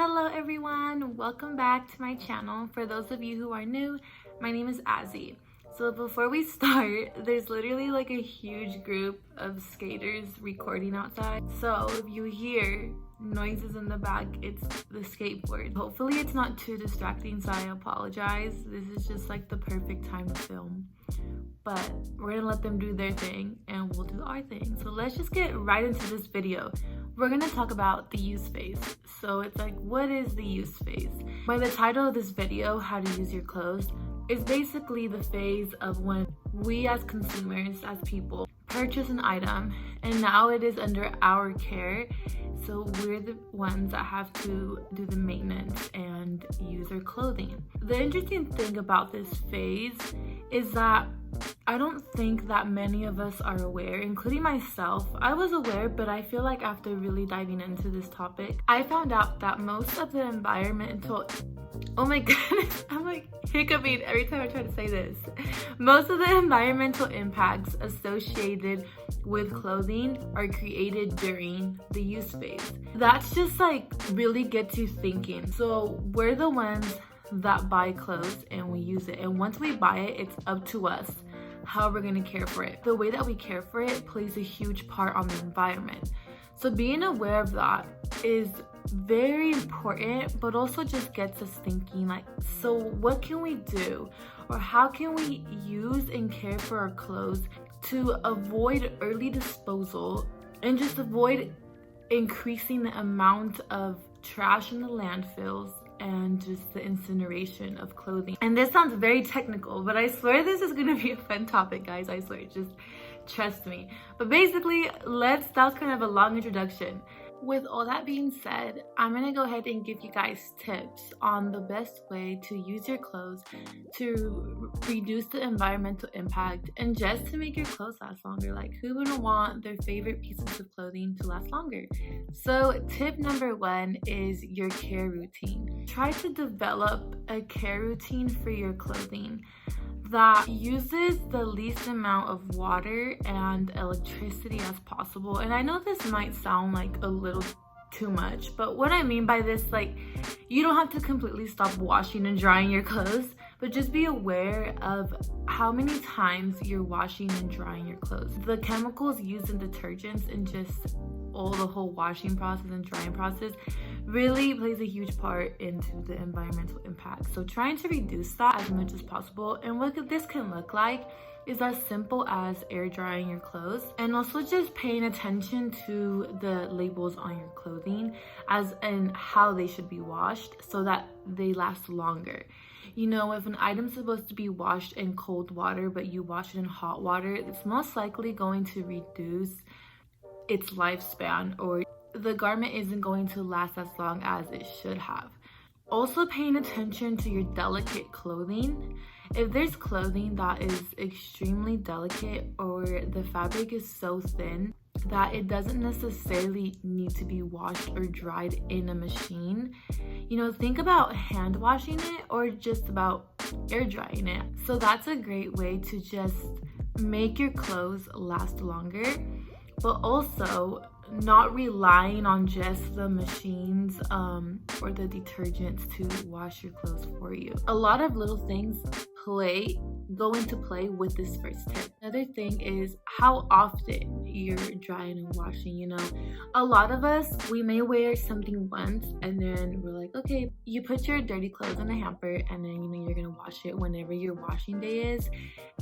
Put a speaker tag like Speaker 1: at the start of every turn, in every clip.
Speaker 1: Hello everyone, welcome back to my channel. For those of you who are new, my name is Azzy. So before we start, there's literally like a huge group of skaters recording outside. So if you hear noises in the back, it's the skateboard. Hopefully it's not too distracting, so I apologize. This is just like the perfect time to film. But we're gonna let them do their thing and we'll do our thing. So let's just get right into this video. We're gonna talk about the use phase. So it's like, what is the use phase? By the title of this video, how to use your clothes, is basically the phase of when we as consumers, as people, purchase an item and now it is under our care. So we're the ones that have to do the maintenance and use our clothing. The interesting thing about this phase is that I don't think that many of us are aware, including myself. I was aware, but I feel like after really diving into this topic, I found out that most of the environmental, oh my goodness, I'm like hiccuping every time I try to say this. Most of the environmental impacts associated with clothing are created during the use phase. That's just like really gets you thinking. So we're the ones that buy clothes and we use it, and once we buy it, it's up to us how we're going to care for it. The way that we care for it plays a huge part on the environment. So being aware of that is very important, but also just gets us thinking like, so what can we do, or how can we use and care for our clothes to avoid early disposal and just avoid increasing the amount of trash in the landfills and just the incineration of clothing. And this sounds very technical, but I swear this is gonna be a fun topic, guys. I swear, just trust me. But basically, that was kind of a long introduction. With all that being said, I'm gonna go ahead and give you guys tips on the best way to use your clothes to reduce the environmental impact and just to make your clothes last longer. Like, who wouldn't want their favorite pieces of clothing to last longer? So tip number one is your care routine. Try to develop a care routine for your clothing that uses the least amount of water and electricity as possible. And I know this might sound like a little too much, but what I mean by this, like, you don't have to completely stop washing and drying your clothes, but just be aware of how many times you're washing and drying your clothes. The chemicals used in detergents and just all the whole washing process and drying process really plays a huge part into the environmental impact. So trying to reduce that as much as possible. And what this can look like is as simple as air drying your clothes, and also just paying attention to the labels on your clothing as in how they should be washed so that they last longer. You know, if an item's supposed to be washed in cold water but you wash it in hot water, it's most likely going to reduce its lifespan, or the garment isn't going to last as long as it should have. Also paying attention to your delicate clothing. If there's clothing that is extremely delicate or the fabric is so thin that it doesn't necessarily need to be washed or dried in a machine, you know, think about hand washing it or just about air drying it. So that's a great way to just make your clothes last longer, but also not relying on just the machines or the detergents to wash your clothes for you. A lot of little things go into play with this first tip. Another thing is how often you're drying and washing. You know, a lot of us, we may wear something once and then we're like, okay, you put your dirty clothes in a hamper and then, you know, you're gonna wash it whenever your washing day is.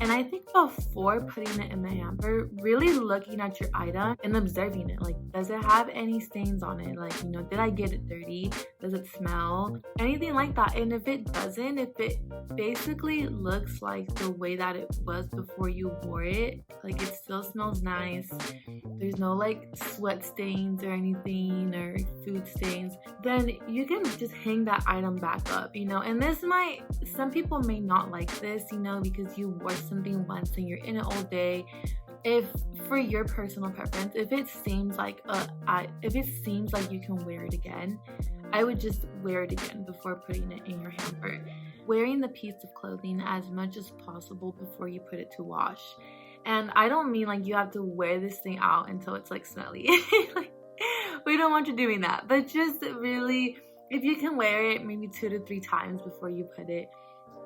Speaker 1: And I think before putting it in the hamper, really looking at your item and observing it, like, does it have any stains on it? Like, you know, did I get it dirty? Does it smell? Anything like that. And if it doesn't, if it basically looks like the way that it was before you wore it, like it still smells nice, there's no like sweat stains or anything or food stains, then you can just hang that item back up, you know. And this might, some people may not like this, you know, because you wore something once and you're in it all day. If for your personal preference, if it seems like you can wear it again, I would just wear it again before putting it in your hamper. Wearing the piece of clothing as much as possible before you put it to wash. And I don't mean like you have to wear this thing out until it's like smelly. Like, we don't want you doing that, but just really if you can wear it maybe 2 to 3 times before you put it,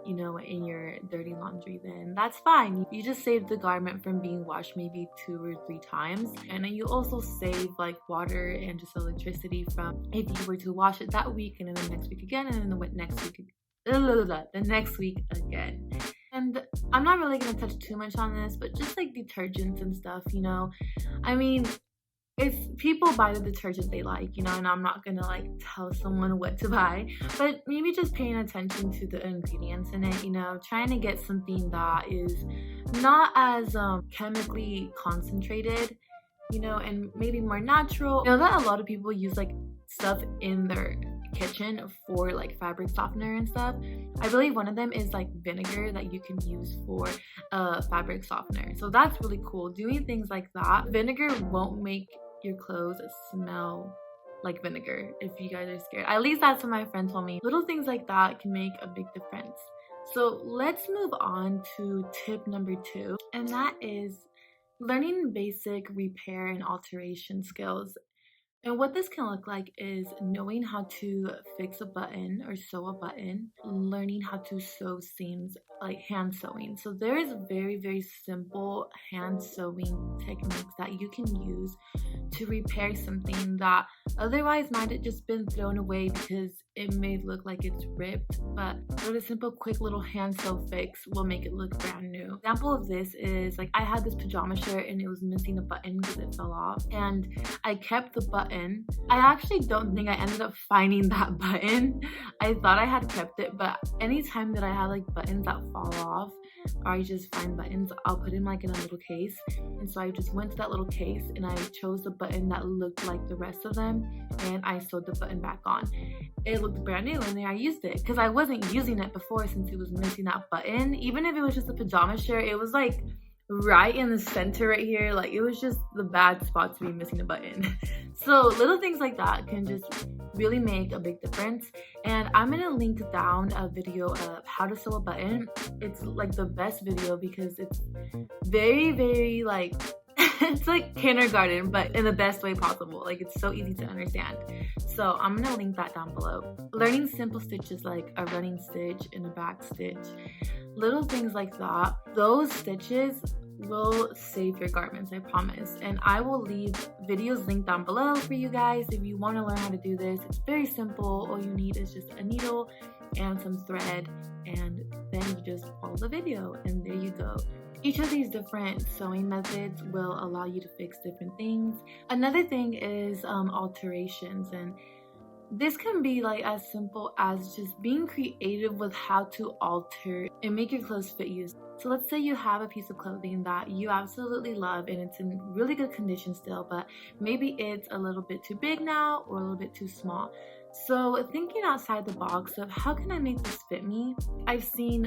Speaker 1: you know, in your dirty laundry, then that's fine. You just save the garment from being washed maybe 2 or 3 times, and then you also save like water and just electricity from if you were to wash it that week and then the next week again and then the next week again. And I'm not really gonna touch too much on this, but just like detergents and stuff, you know, I mean, if people buy the detergent they like, you know, and I'm not gonna like tell someone what to buy, but maybe just paying attention to the ingredients in it, you know, trying to get something that is not as chemically concentrated, you know, and maybe more natural. I know that a lot of people use like stuff in their kitchen for like fabric softener and stuff. I believe one of them is like vinegar that you can use for fabric softener, so that's really cool. Doing things like that, vinegar won't make your clothes smell like vinegar if you guys are scared. At least that's what my friend told me. Little things like that can make a big difference. So let's move on to tip number 2, and that is learning basic repair and alteration skills. And what this can look like is knowing how to fix a button or sew a button, learning how to sew seams, like hand sewing. So there is very, very simple hand sewing techniques that you can use to repair something that otherwise might have just been thrown away because it may look like it's ripped, but with a simple quick little hand sew fix will make it look brand new. Example of this is like I had this pajama shirt and it was missing a button because it fell off, and I kept the button. I actually don't think I ended up finding that button. I thought I had kept it, but anytime that I have like buttons that fall off or I just find buttons, I'll put them like in a little case. And so I just went to that little case and I chose the button that looked like the rest of them, and I sewed the button back on. It looked brand new, and then I used it because I wasn't using it before since it was missing that button. Even if it was just a pajama shirt, it was like right in the center right here. Like it was just the bad spot to be missing a button. So little things like that can just really make a big difference. And I'm gonna link down a video of how to sew a button. It's like the best video because it's very, very like it's like kindergarten, but in the best way possible. Like it's so easy to understand. So I'm gonna link that down below. Learning simple stitches like a running stitch and a back stitch, little things like that, those stitches will save your garments, I promise. And I will leave videos linked down below for you guys if you want to learn how to do this. It's very simple. All you need is just a needle and some thread, and then you just follow the video and there you go. Each of these different sewing methods will allow you to fix different things. Another thing is alterations, and this can be like as simple as just being creative with how to alter and make your clothes fit you. So let's say you have a piece of clothing that you absolutely love and it's in really good condition still, but maybe it's a little bit too big now or a little bit too small. So thinking outside the box of how can I make this fit me? I've seen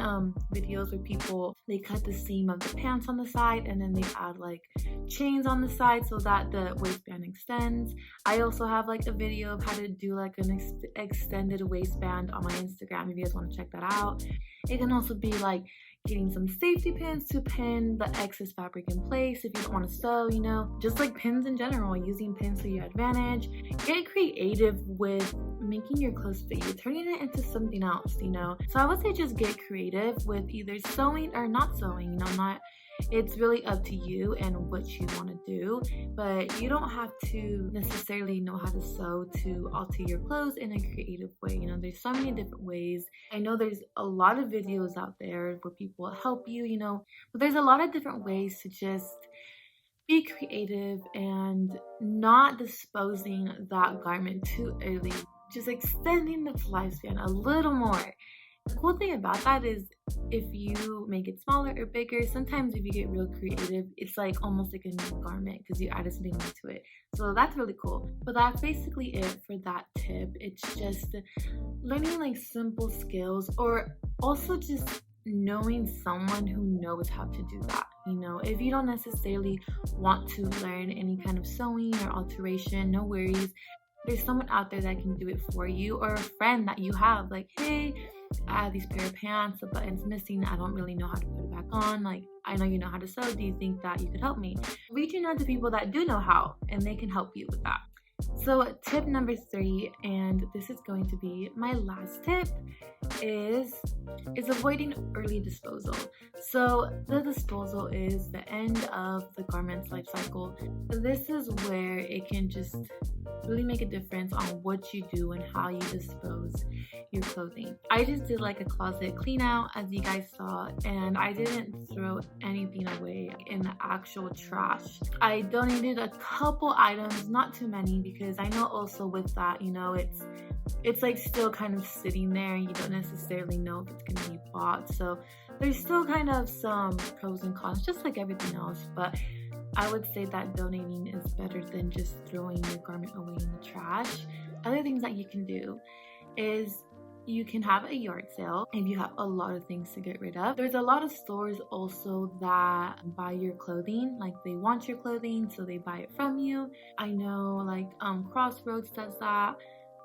Speaker 1: videos where people, they cut the seam of the pants on the side and then they add like chains on the side so that the waistband extends. I also have like a video of how to do like an extended waistband on my Instagram if you guys want to check that out. It can also be like getting some safety pins to pin the excess fabric in place if you don't want to sew, you know, just like pins in general, using pins to your advantage. Get creative with making your clothes fit you, turning it into something else, you know. So I would say just get creative with either sewing or not sewing, you know. It's really up to you and what you want to do, but you don't have to necessarily know how to sew to alter your clothes in a creative way. You know, there's so many different ways. I know there's a lot of videos out there where people will help you, you know, but there's a lot of different ways to just be creative and not disposing that garment too early, just extending its lifespan a little more. The cool thing about that is if you make it smaller or bigger, sometimes if you get real creative, it's like almost like a new garment because you added something new to it. So that's really cool. But that's basically it for that tip. It's just learning like simple skills, or also just knowing someone who knows how to do that. You know, if you don't necessarily want to learn any kind of sewing or alteration, no worries. There's someone out there that can do it for you, or a friend that you have, like, hey, I have these pair of pants, the button's missing, I don't really know how to put it back on, like, I know you know how to sew, do you think that you could help me? Reaching out to people that do know how, and they can help you with that. So tip number 3, and this is going to be my last tip, is avoiding early disposal. So the disposal is the end of the garment's life cycle. This is where it can just really make a difference on what you do and how you dispose your clothing. I just did like a closet clean out, as you guys saw, and I didn't throw anything away in the actual trash. I donated a couple items, not too many, because I know also with that, you know, it's like still kind of sitting there. You don't necessarily know if it's going to be bought, so there's still kind of some pros and cons, just like everything else. But I would say that donating is better than just throwing your garment away in the trash. Other things that you can do is you can have a yard sale if you have a lot of things to get rid of. There's a lot of stores also that buy your clothing, like they want your clothing, so they buy it from you. I know like Crossroads does that.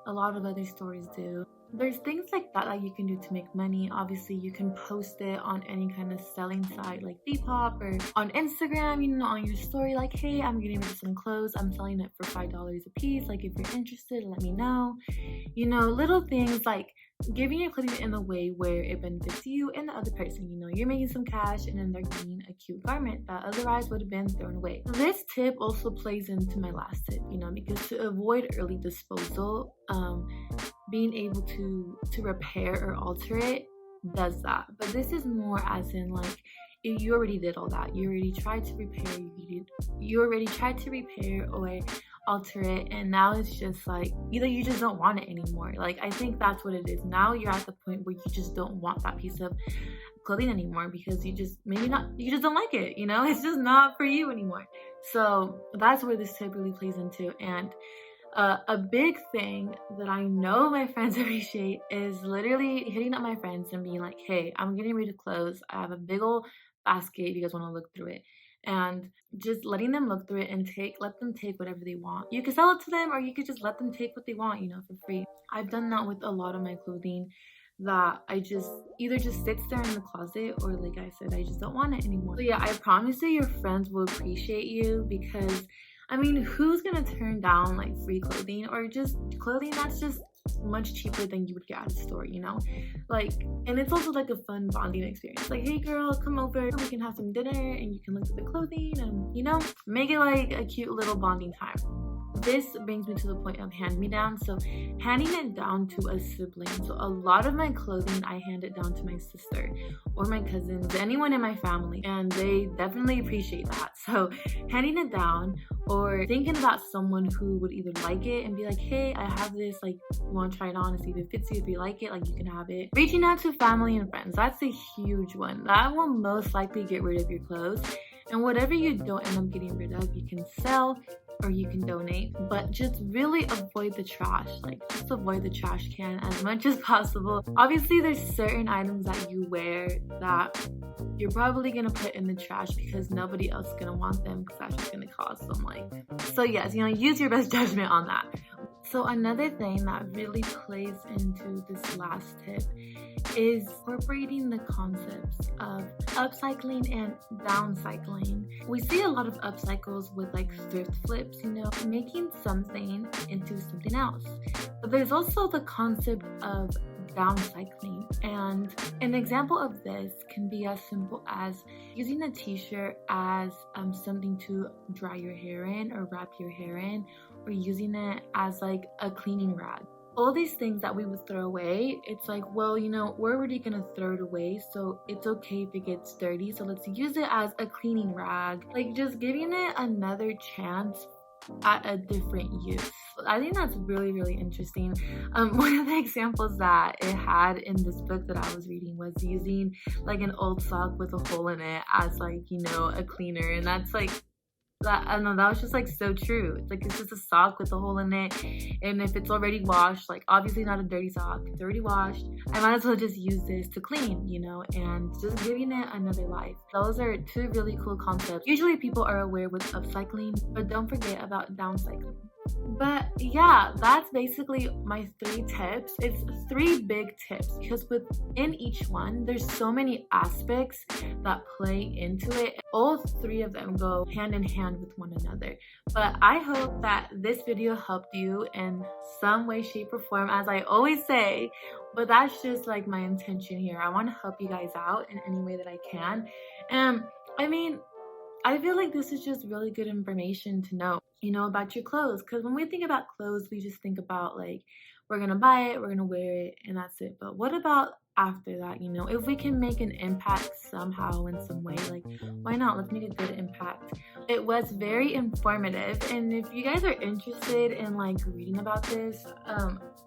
Speaker 1: A lot of other stores do. There's things like that that you can do to make money. Obviously, you can post it on any kind of selling site like Depop or on Instagram, you know, on your story, like, hey, I'm getting rid of some clothes. I'm selling it for $5 a piece. Like, if you're interested, let me know. You know, little things like giving your clothing in a way where it benefits you and the other person. You know, you're making some cash and then they're getting a cute garment that otherwise would have been thrown away. This tip also plays into my last tip, you know, because to avoid early disposal, being able to repair or alter it does that. But this is more as in like, if you already did all that, you already tried to repair, or alter it, and now it's just like either you just don't want it anymore. Like, I think that's what it is. Now you're at the point where you just don't want that piece of clothing anymore because you just don't like it, you know. It's just not for you anymore. So that's where this tip really plays into. And a big thing that I know my friends appreciate is literally hitting up my friends and being like, hey, I'm getting rid of clothes. I have a big old basket if you guys want to look through it. And just letting them look through it and let them take whatever they want. You could sell it to them, or you could just let them take what they want, you know, for free. I've done that with a lot of my clothing that I just either just sits there in the closet, or like I said, I just don't want it anymore. So yeah, I promise you your friends will appreciate you, because I mean, who's gonna turn down like free clothing or just clothing that's just much cheaper than you would get at a store, you know? Like, and it's also like a fun bonding experience. Like, hey girl, come over, we can have some dinner and you can look at the clothing and, you know, make it like a cute little bonding time. This brings me to the point of hand-me-down. So handing it down to a sibling. So a lot of my clothing, I hand it down to my sister or my cousins, anyone in my family, and they definitely appreciate that. So handing it down, or thinking about someone who would either like it and be like, hey, I have this, like, you want to try it on and see if it fits you, if you like it, like, you can have it. Reaching out to family and friends, that's a huge one. That will most likely get rid of your clothes. And whatever you don't end up getting rid of, you can sell or you can donate. But just really avoid the trash. Like, just avoid the trash can as much as possible. Obviously, there's certain items that you wear that you're probably gonna put in the trash because nobody else is gonna want them, because that's just gonna cause some, like, so yes, you know, use your best judgment on that. So another thing that really plays into this last tip is incorporating the concepts of upcycling and downcycling. We see a lot of upcycles with like thrift flips, you know, making something into something else. But there's also the concept of downcycling, and an example of this can be as simple as using a t-shirt as something to dry your hair in or wrap your hair in, or using it as like a cleaning rag. All these things that we would throw away, it's like, well, you know, we're already gonna throw it away, so it's okay if it gets dirty, so let's use it as a cleaning rag. Like, just giving it another chance at a different use. I think that's really, really interesting. One of the examples that it had in this book that I was reading was using like an old sock with a hole in it as, like, you know, a cleaner. And that's like, that, I don't know, that was just like so true. It's like, it's just a sock with a hole in it, and if it's already washed, like, obviously not a dirty sock, it's already washed, I might as well just use this to clean, you know, and just giving it another life. Those are two really cool concepts. Usually people are aware with upcycling, but don't forget about downcycling. But yeah, that's basically my 3 tips. It's 3 big tips because within each one, there's so many aspects that play into it. All 3 of them go hand in hand with one another. But I hope that this video helped you in some way, shape, or form, as I always say. But that's just like my intention here. I want to help you guys out in any way that I can. And I mean, I feel like this is just really good information to know, about your clothes. Because when we think about clothes, we just think about like, we're gonna buy it, we're gonna wear it, and that's it. But what about after that? If we can make an impact somehow in some way, like, why not? Let's make a good impact. It was very informative, and if you guys are interested in like reading about this,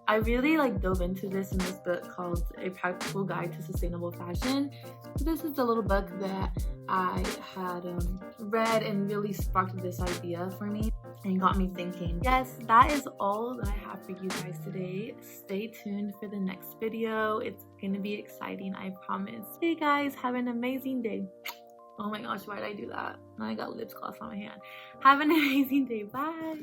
Speaker 1: I really like dove into this in this book called A Practical Guide to Sustainable Fashion. So this is the little book that I had read and really sparked this idea for me and got me thinking. Yes, that is all that I have for you guys today. Stay tuned for the next video. It's gonna be exciting, I promise. Hey guys, have an amazing day. Oh my gosh, why did I do that? Now I got lip gloss on my hand. Have an amazing day. Bye.